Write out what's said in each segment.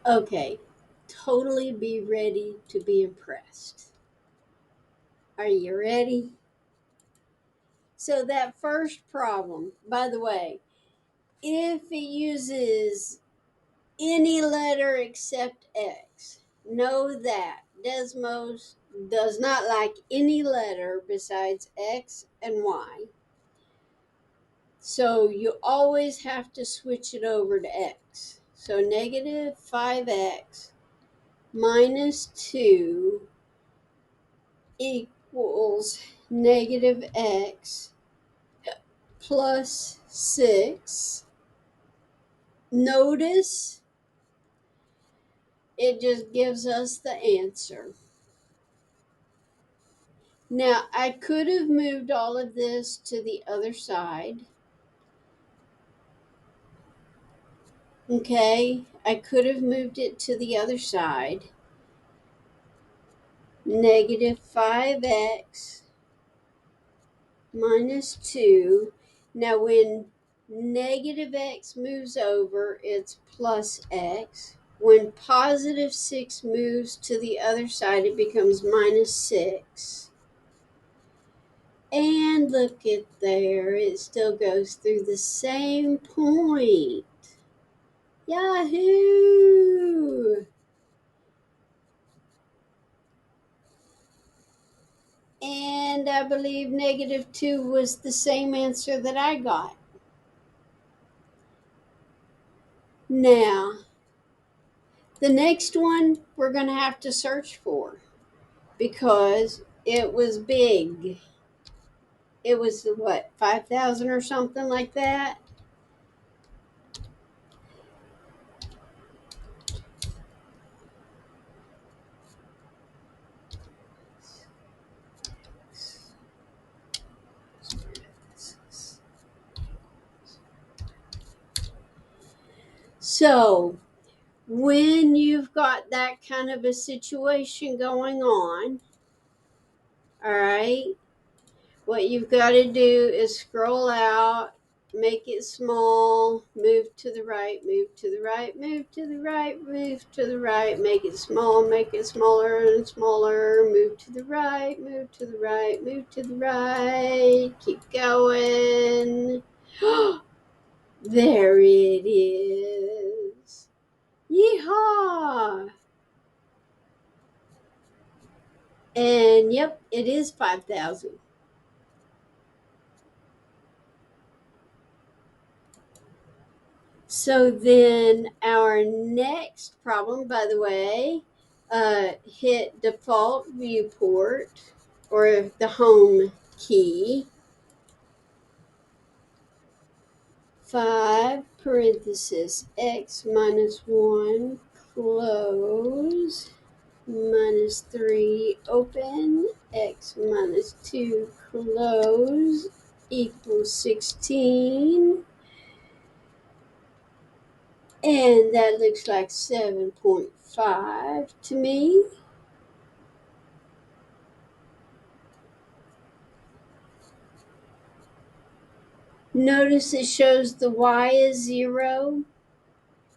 Okay, totally be ready to be impressed. Are you ready? So, that first problem, by the way, if it uses any letter except X, know that DESMOS does not like any letter besides X and Y. So, you always have to switch it over to X. So, negative 5X minus 2 equals negative X plus 6. Notice it just gives us the answer. Now, I could have moved all of this to the other side. Okay, I could have moved it to the other side. Negative 5X minus 2. Now, when negative X moves over, it's plus X. When positive 6 moves to the other side, it becomes minus 6. And look at there, it still goes through the same point. Yahoo! And I believe negative 2 was the same answer that I got. Now, the next one we're going to have to search for because it was big. It was what, 5,000 or something like that? So, when you've got that kind of a situation going on, all right, what you've got to do is scroll out, make it small, move to the right, move to the right, move to the right, move to the right, make it small, make it smaller and smaller, move to the right, move to the right, move to the right, keep going. There it is. Yeehaw! And yep, it is 5,000. So then our next problem, by the way, hit default viewport or the home key. 5 parenthesis x minus 1 close minus 3 open x minus 2 close equals 16. And that looks like 7.5 to me. Notice it shows the y is 0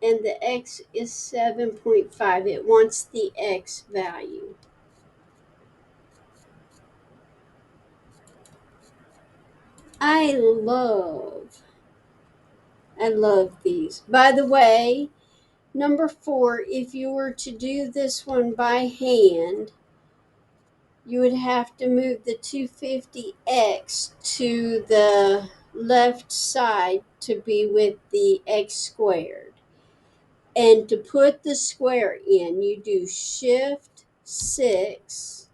and the x is 7.5. It wants the x value. I love these. By the way, number 4, if you were to do this one by hand, you would have to move the 250x to the left side to be with the x squared. And to put the square in, you do shift 6.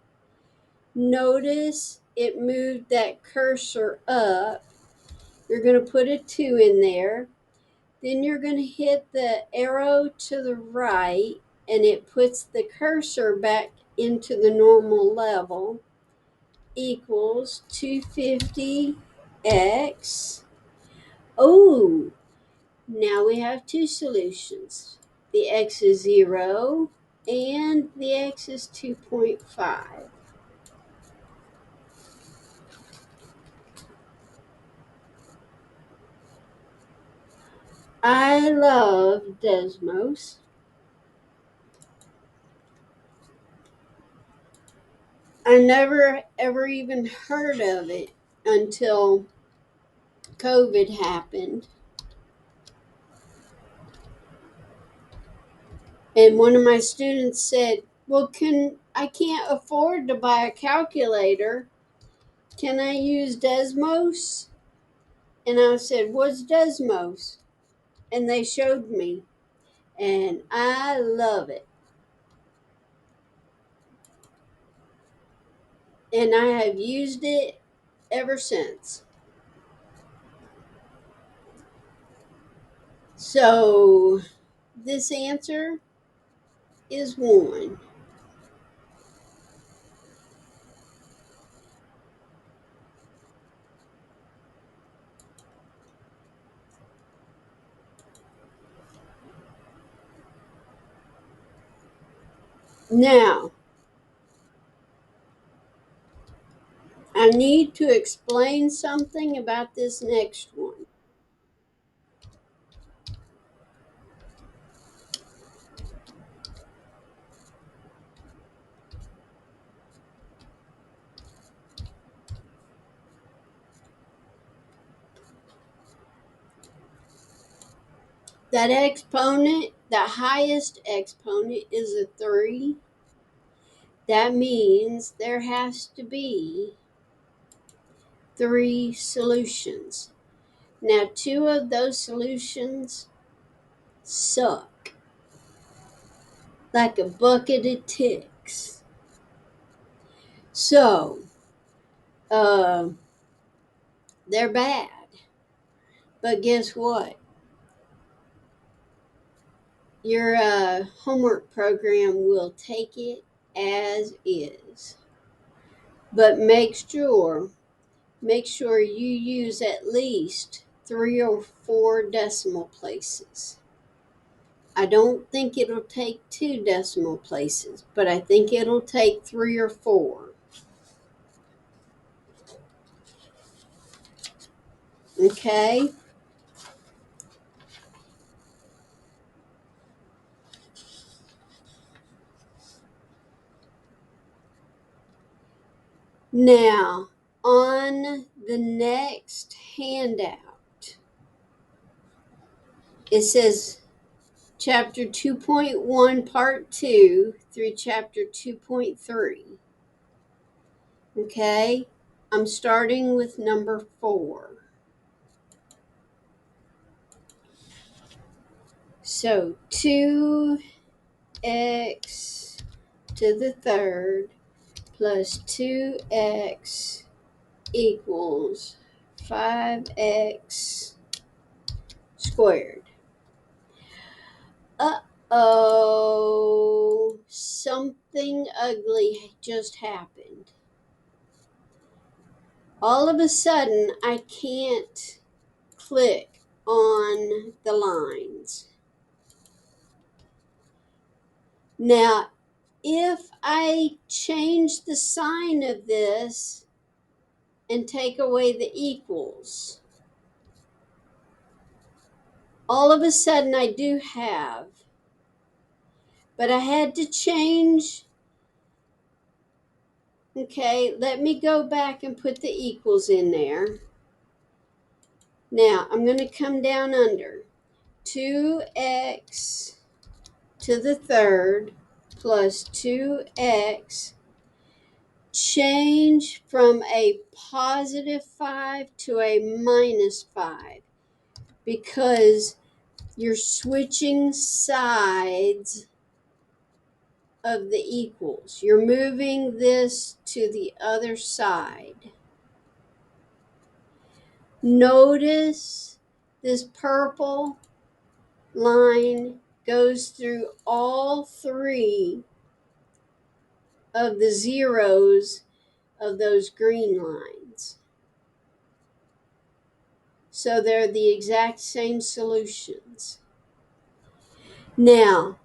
Notice it moved that cursor up. You're going to put a 2 in there. Then you're going to hit the arrow to the right, and it puts the cursor back into the normal level. Equals 250x. Oh, now we have two solutions. The x is 0 and the x is 2.5. I love DESMOS. I never ever even heard of it until COVID happened. And one of my students said, "Well, I can't afford to buy a calculator. Can I use DESMOS?" And I said, "What's DESMOS?" And they showed me, and I love it. And I have used it ever since. So this answer is 1. Now, I need to explain something about this next one. That exponent, the highest exponent is a 3. That means there has to be 3 solutions. Now, 2 of those solutions suck like a bucket of ticks. So, uh, they're bad. But guess what? Your homework program will take it as is. But make sure you use at least 3 or 4 decimal places. I don't think it'll take 2 decimal places, but I think it'll take 3 or 4. Okay? Now, on the next handout, it says Chapter 2.1, Part 2 through Chapter 2.3. Okay? I'm starting with number 4. So 2x to the third plus 2x equals 5x squared. Uh-oh, something ugly just happened. All of a sudden, I can't click on the lines. Now, if I change the sign of this and take away the equals, all of a sudden I do have, but I had to change. Okay, let me go back and put the equals in there. Now, I'm going to come down under 2x to the third plus 2x, change from a positive 5 to a minus 5 because you're switching sides of the equals. You're moving this to the other side. Notice this purple line goes through all 3 of the zeros of those green lines. So they're the exact same solutions. Now,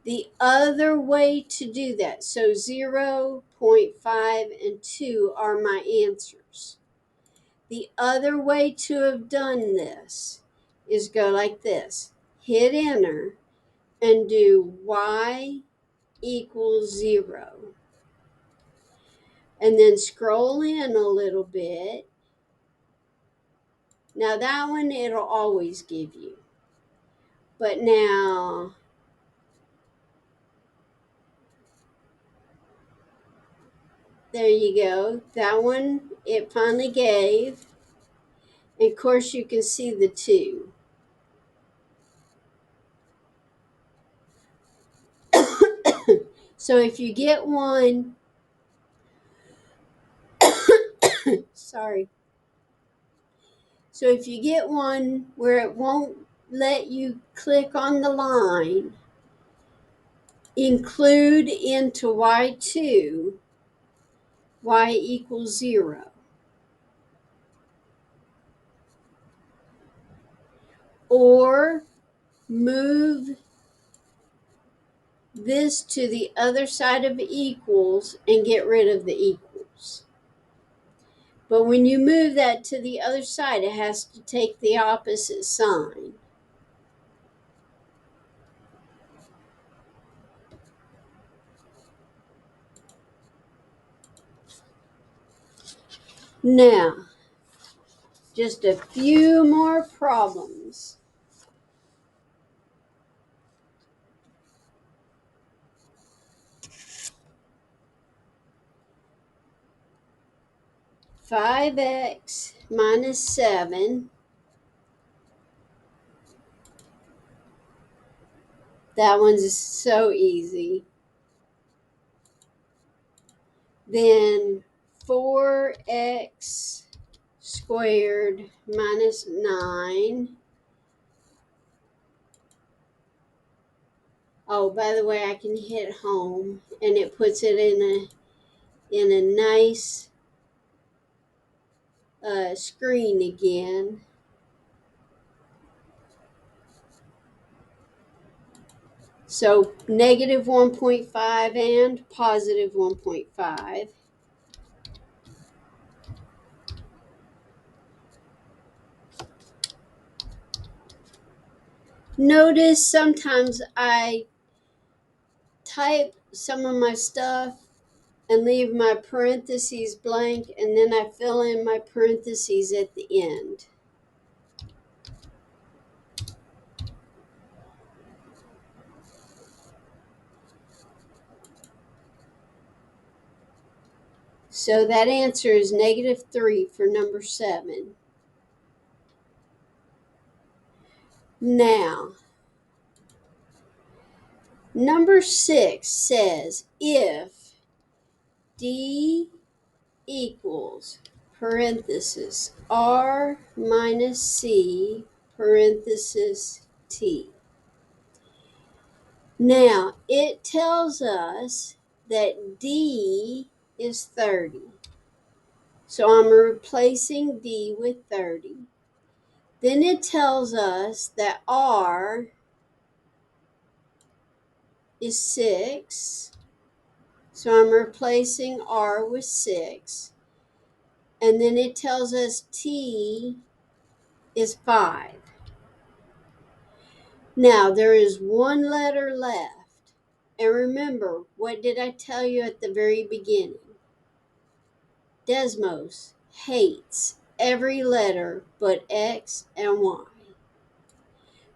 the other way to do that, so 0, 0.5, and 2 are my answers. The other way to have done this is go like this. Hit enter and do y equals 0. and then scroll in a little bit. Now that one it'll always give you. But now there you go. That one it finally gave. And of course you can see the 2. So if you get one, sorry. So if you get one where it won't let you click on the line, include into y2 y equals 0. Or move this to the other side of equals and get rid of the equals. But when you move that to the other side, it has to take the opposite sign. Now, just a few more problems. Five x minus 7. That one's so easy. Then 4x squared minus 9. Oh, by the way, I can hit home and it puts it in a nice screen again. So negative 1.5 and positive 1.5. Notice sometimes I type some of my stuff and leave my parentheses blank, and then I fill in my parentheses at the end. So that answer is negative 3 for number 7. Now, number 6 says if D equals parenthesis R minus C parenthesis T. Now, it tells us that D is 30. So I'm replacing D with 30. Then it tells us that R is 6. So I'm replacing R with 6. And then it tells us T is 5. Now there is one letter left. And remember, what did I tell you at the very beginning? DESMOS hates every letter but X and Y.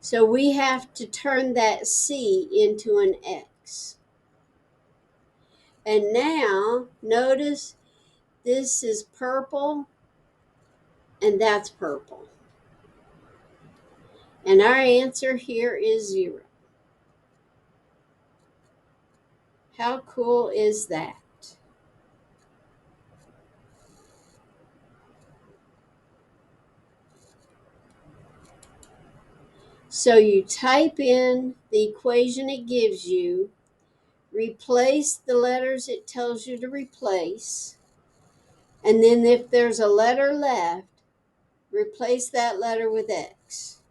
So we have to turn that C into an X. And now, notice this is purple and that's purple. And our answer here is 0. How cool is that? So you type in the equation it gives you, replace the letters it tells you to replace, and then if there's a letter left, replace that letter with X.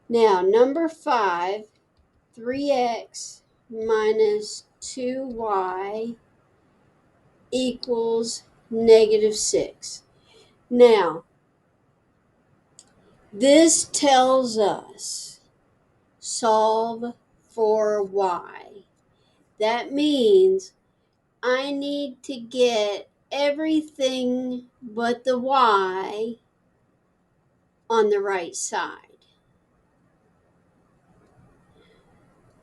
Now, number 5, 3x minus 2y equals negative 6. Now, this tells us solve for y. That means I need to get everything but the y on the right side.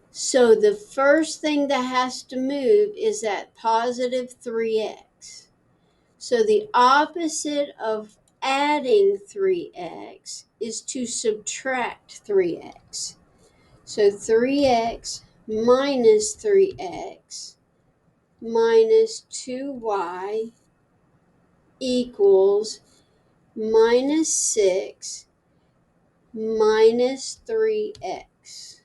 So the first thing that has to move is that positive 3x. So the opposite of adding 3x is to subtract 3x. So 3x minus 3x minus 2y equals minus 6 minus 3x.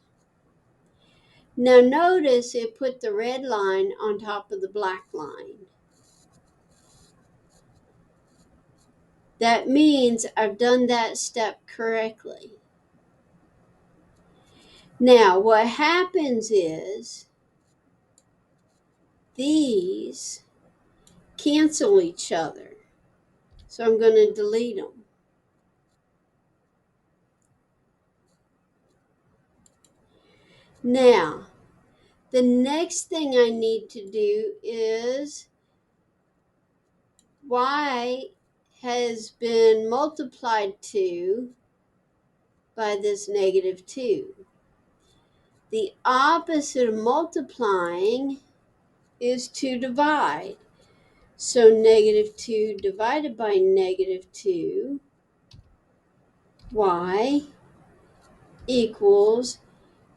Now notice it put the red line on top of the black line. That means I've done that step correctly. Now what happens is these cancel each other. So I'm going to delete them. Now, the next thing I need to do is y has been multiplied to by this negative 2. The opposite of multiplying is to divide. So negative 2 divided by negative 2, y equals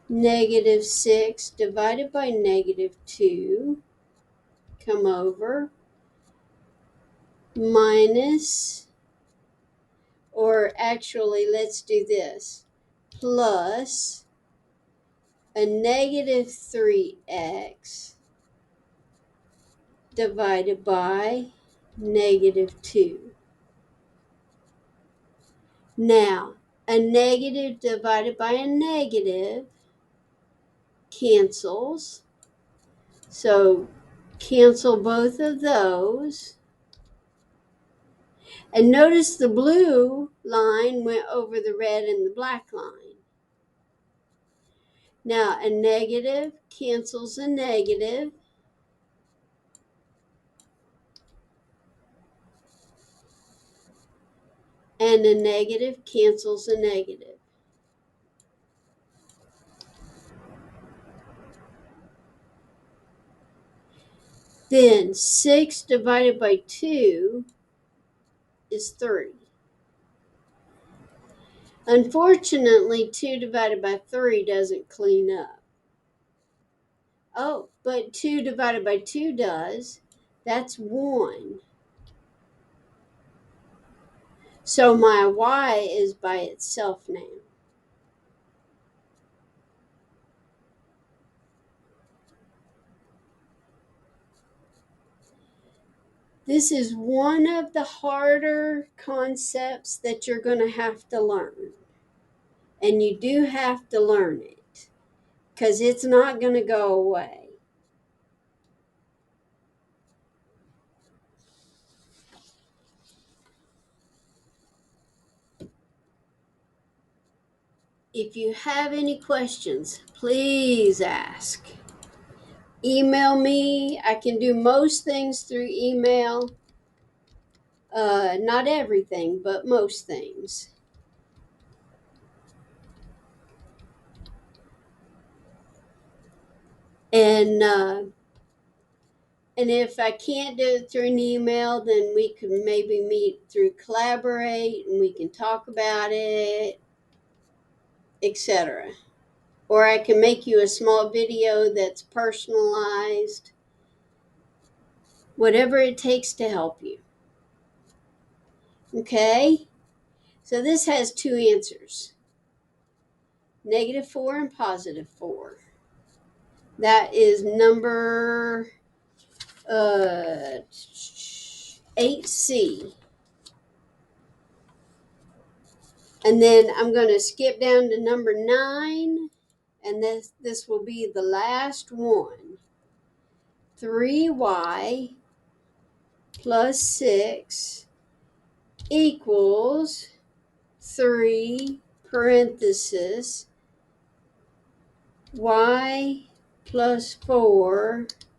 negative 6 divided by negative 2, come over, minus, or actually let's do this, plus a negative 3x divided by negative 2. Now, a negative divided by a negative cancels. So cancel both of those. And notice the blue line went over the red and the black line. Now a negative cancels a negative. And a negative cancels a negative. Then 6 divided by 2 is 3. Unfortunately, 2 divided by 3 doesn't clean up. Oh, but 2 divided by 2 does. That's 1. So my y is by itself now. This is one of the harder concepts that you're going to have to learn. And you do have to learn it because it's not going to go away. If you have any questions, please ask. Email me. I can do most things through email. Not everything, but most things. And if I can't do it through an email, then we can maybe meet through Collaborate and we can talk about it, etc. Or I can make you a small video that's personalized. Whatever it takes to help you. Okay? So this has two answers. -4 and +4. That is number 8C. And then I'm going to skip down to number 9. And this will be the last one. 3y plus 6 equals 3 parenthesis y plus 4